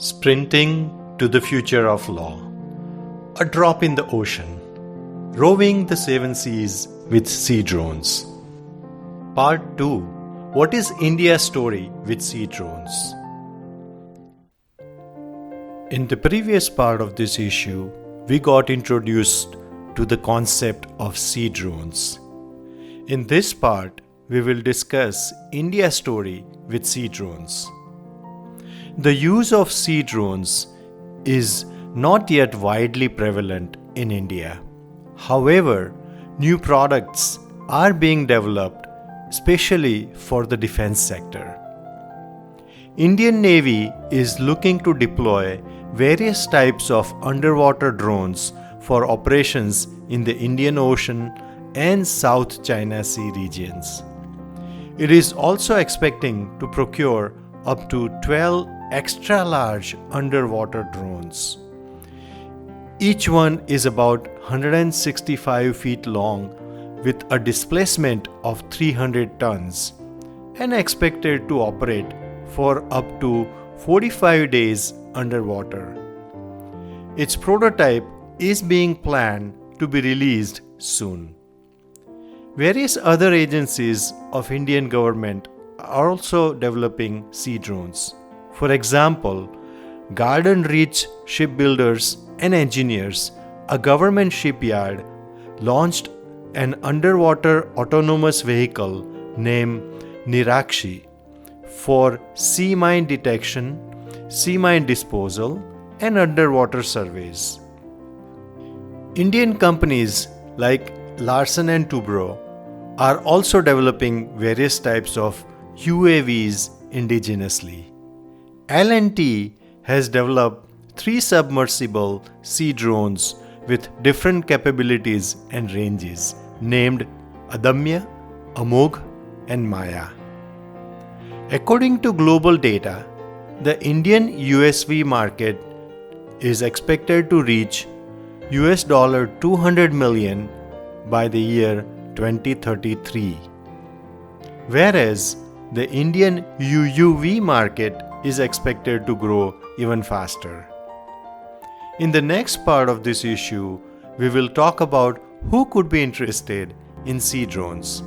Sprinting to the future of law. A drop in the ocean. Roving the seven seas with sea drones. Part 2. What is India's story with sea drones? In the previous part of this issue, we got introduced to the concept of sea drones. In this part, we will discuss India's story with sea drones. The use of sea drones is not yet widely prevalent in India. However, new products are being developed, especially for the defense sector. Indian Navy is looking to deploy various types of underwater drones for operations in the Indian Ocean and South China Sea regions. It is also expecting to procure up to 12 extra-large underwater drones. Each one is about 165 feet long with a displacement of 300 tons and expected to operate for up to 45 days underwater. Its prototype is being planned to be released soon. Various other agencies of Indian government are also developing sea drones. For example, Garden Reach Shipbuilders and Engineers, a government shipyard, launched an underwater autonomous vehicle named Nirakshi for sea mine detection, sea mine disposal, and underwater surveys. Indian companies like Larsen & Toubro are also developing various types of UAVs indigenously. L&T has developed 3 submersible sea drones with different capabilities and ranges named Adamya, Amogh, and Maya. According to global data, the Indian USV market is expected to reach $200 million by the year 2033, whereas the Indian UUV market is expected to grow even faster. In the next part of this issue, we will talk about who could be interested in sea drones.